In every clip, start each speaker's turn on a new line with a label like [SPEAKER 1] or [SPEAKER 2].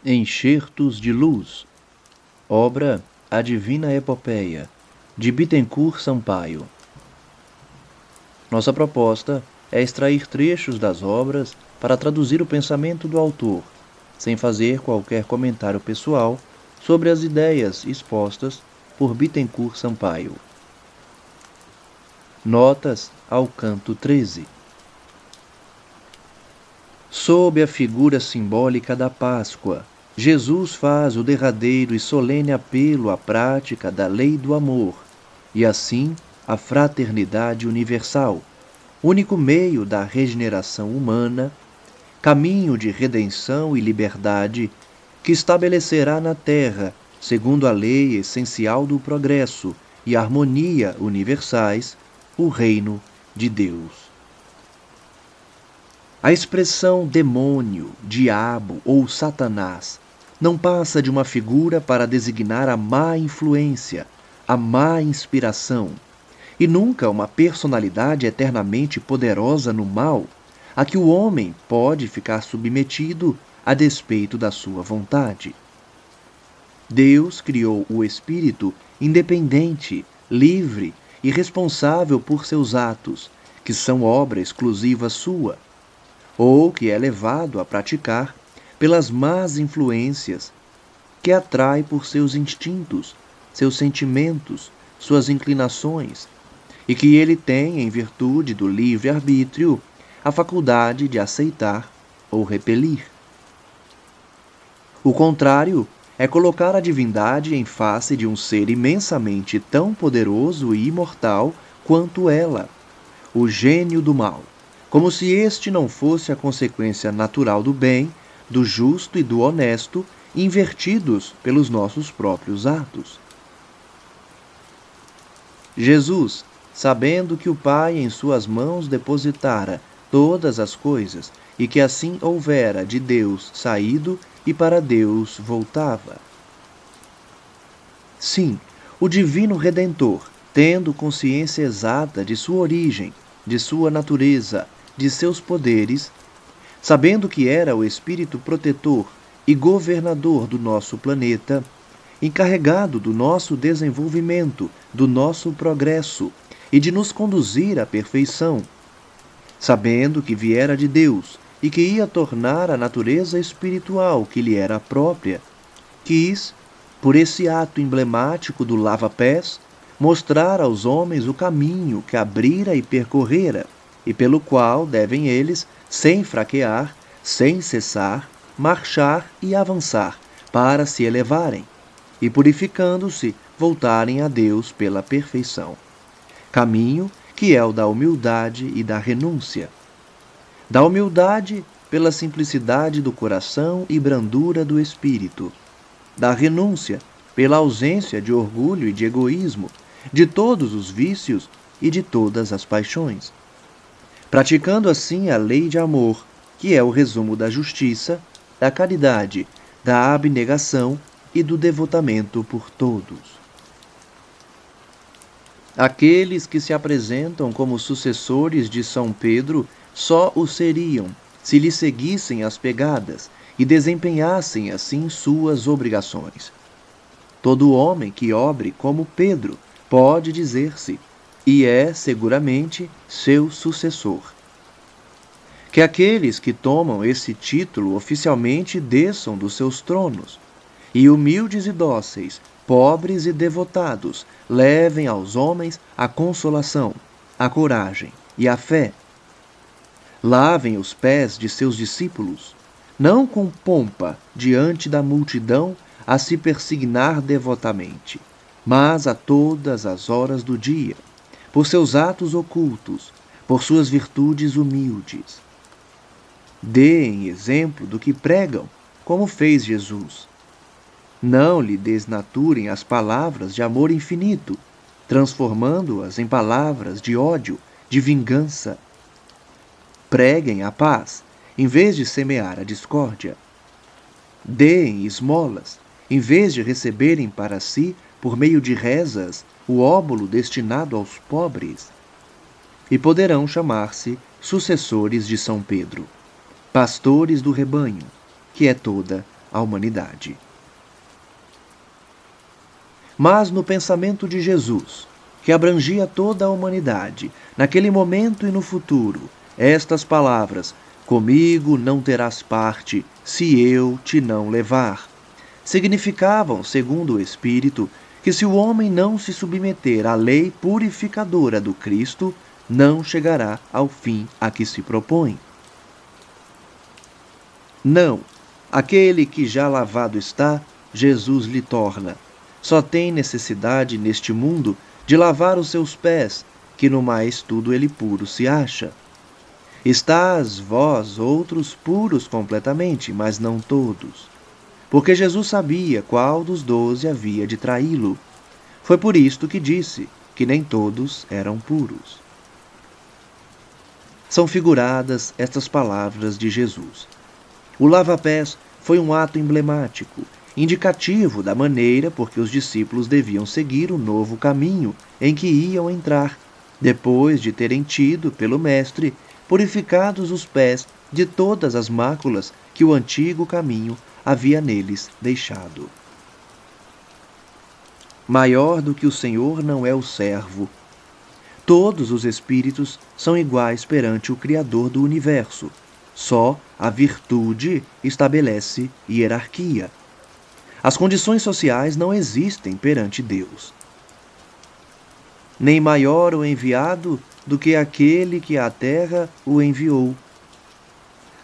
[SPEAKER 1] Enxertos de Luz, obra A Divina Epopeia, de Bittencourt Sampaio. Nossa proposta é extrair trechos das obras para traduzir o pensamento do autor, sem fazer qualquer comentário pessoal sobre as ideias expostas por Bittencourt Sampaio. Notas ao canto 13. Sob a figura simbólica da Páscoa, Jesus faz o derradeiro e solene apelo à prática da lei do amor, e assim à fraternidade universal, único meio da regeneração humana, caminho de redenção e liberdade que estabelecerá na Terra, segundo a lei essencial do progresso e harmonia universais, o reino de Deus. A expressão demônio, diabo ou Satanás não passa de uma figura para designar a má influência, a má inspiração, e nunca uma personalidade eternamente poderosa no mal, a que o homem pode ficar submetido a despeito da sua vontade. Deus criou o espírito independente, livre e responsável por seus atos, que são obra exclusiva sua, ou que é levado a praticar pelas más influências que atrai por seus instintos, seus sentimentos, suas inclinações, e que ele tem, em virtude do livre-arbítrio, a faculdade de aceitar ou repelir. O contrário é colocar a divindade em face de um ser imensamente tão poderoso e imortal quanto ela, o gênio do mal, como se este não fosse a consequência natural do bem, do justo e do honesto, invertidos pelos nossos próprios atos. Jesus, sabendo que o Pai em suas mãos depositara todas as coisas, e que assim houvera de Deus saído e para Deus voltava. Sim, o Divino Redentor, tendo consciência exata de sua origem, de sua natureza, de seus poderes, sabendo que era o Espírito protetor e governador do nosso planeta, encarregado do nosso desenvolvimento, do nosso progresso e de nos conduzir à perfeição, sabendo que viera de Deus e que ia tornar a natureza espiritual que lhe era própria, quis, por esse ato emblemático do lava-pés, mostrar aos homens o caminho que abrira e percorrera, e pelo qual devem eles, sem fraquear, sem cessar, marchar e avançar, para se elevarem, e purificando-se, voltarem a Deus pela perfeição. Caminho que é o da humildade e da renúncia. Da humildade pela simplicidade do coração e brandura do espírito. Da renúncia pela ausência de orgulho e de egoísmo, de todos os vícios e de todas as paixões. Praticando assim a lei de amor, que é o resumo da justiça, da caridade, da abnegação e do devotamento por todos. Aqueles que se apresentam como sucessores de São Pedro só o seriam se lhe seguissem as pegadas e desempenhassem assim suas obrigações. Todo homem que obre como Pedro pode dizer-se, e é, seguramente, seu sucessor. Que aqueles que tomam esse título oficialmente desçam dos seus tronos, e humildes e dóceis, pobres e devotados, levem aos homens a consolação, a coragem e a fé. Lavem os pés de seus discípulos, não com pompa diante da multidão a se persignar devotamente, mas a todas as horas do dia, por seus atos ocultos, por suas virtudes humildes. Deem exemplo do que pregam, como fez Jesus. Não lhe desnaturem as palavras de amor infinito, transformando-as em palavras de ódio, de vingança. Preguem a paz, em vez de semear a discórdia. Deem esmolas, em vez de receberem para si, por meio de rezas, o óbolo destinado aos pobres. E poderão chamar-se sucessores de São Pedro, pastores do rebanho, que é toda a humanidade. Mas no pensamento de Jesus, que abrangia toda a humanidade, naquele momento e no futuro, estas palavras: "Comigo não terás parte, se eu te não levar", significavam, segundo o Espírito, que se o homem não se submeter à lei purificadora do Cristo, não chegará ao fim a que se propõe. Não, aquele que já lavado está, Jesus lhe torna. Só tem necessidade neste mundo de lavar os seus pés, que no mais tudo ele puro se acha. Estás vós outros puros completamente, mas não todos. Porque Jesus sabia qual dos 12 havia de traí-lo. Foi por isto que disse que nem todos eram puros. São figuradas estas palavras de Jesus. O lava-pés foi um ato emblemático, indicativo da maneira por que os discípulos deviam seguir o novo caminho em que iam entrar, depois de terem tido, pelo Mestre, purificados os pés de todas as máculas que o antigo caminho havia neles deixado. Maior do que o Senhor não é o servo. Todos os espíritos são iguais perante o Criador do universo. Só a virtude estabelece hierarquia. As condições sociais não existem perante Deus. Nem maior o enviado do que aquele que à terra o enviou.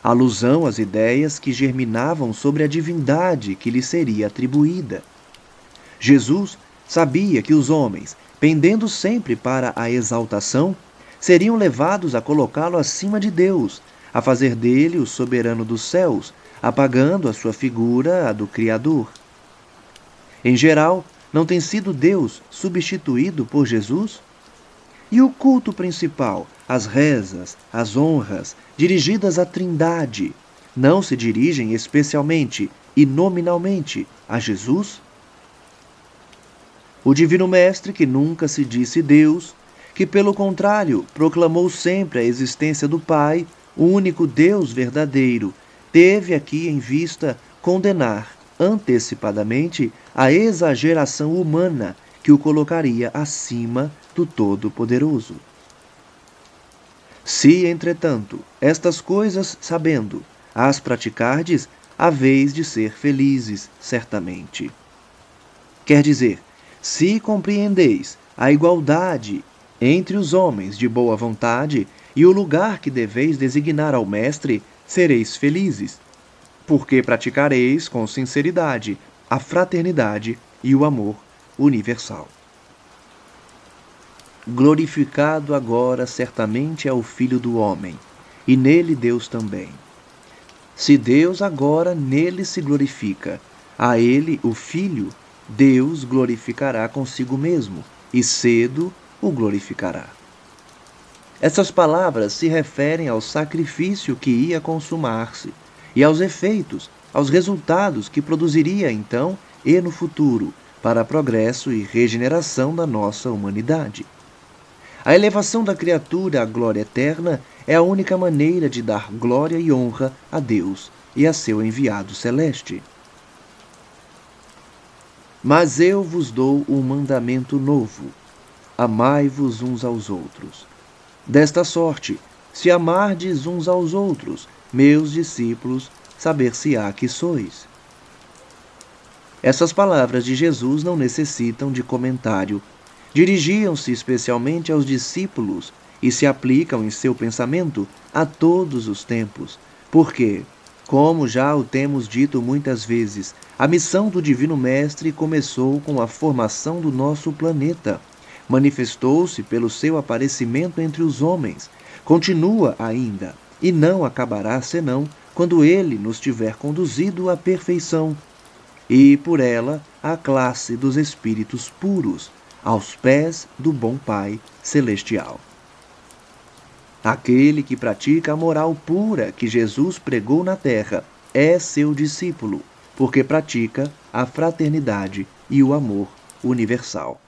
[SPEAKER 1] Alusão às ideias que germinavam sobre a divindade que lhe seria atribuída. Jesus sabia que os homens, pendendo sempre para a exaltação, seriam levados a colocá-lo acima de Deus, a fazer dele o soberano dos céus, apagando a sua figura à do Criador. Em geral, não tem sido Deus substituído por Jesus? E o culto principal, as rezas, as honras, dirigidas à Trindade, não se dirigem especialmente e nominalmente a Jesus? O Divino Mestre, que nunca se disse Deus, que pelo contrário proclamou sempre a existência do Pai, o único Deus verdadeiro, teve aqui em vista condenar antecipadamente a exageração humana que o colocaria acima do Todo-Poderoso. Se, entretanto, estas coisas sabendo, as praticardes, haveis de ser felizes, certamente. Quer dizer, se compreendeis a igualdade entre os homens de boa vontade e o lugar que deveis designar ao Mestre, sereis felizes, porque praticareis com sinceridade a fraternidade e o amor universal. Glorificado agora certamente é o Filho do Homem, e nele Deus também. Se Deus agora nele se glorifica, a ele, o Filho, Deus glorificará consigo mesmo, e cedo o glorificará. Essas palavras se referem ao sacrifício que ia consumar-se e aos efeitos, aos resultados que produziria então e no futuro para progresso e regeneração da nossa humanidade. A elevação da criatura à glória eterna é a única maneira de dar glória e honra a Deus e a seu enviado celeste. Mas eu vos dou um mandamento novo: amai-vos uns aos outros. Desta sorte, se amardes uns aos outros, meus discípulos, saber-se-á que sois. Essas palavras de Jesus não necessitam de comentário. Dirigiam-se especialmente aos discípulos e se aplicam em seu pensamento a todos os tempos, porque, como já o temos dito muitas vezes, a missão do Divino Mestre começou com a formação do nosso planeta. Manifestou-se pelo seu aparecimento entre os homens, continua ainda, e não acabará senão quando ele nos tiver conduzido à perfeição, e por ela à classe dos espíritos puros, aos pés do bom Pai Celestial. Aquele que pratica a moral pura que Jesus pregou na terra é seu discípulo, porque pratica a fraternidade e o amor universal.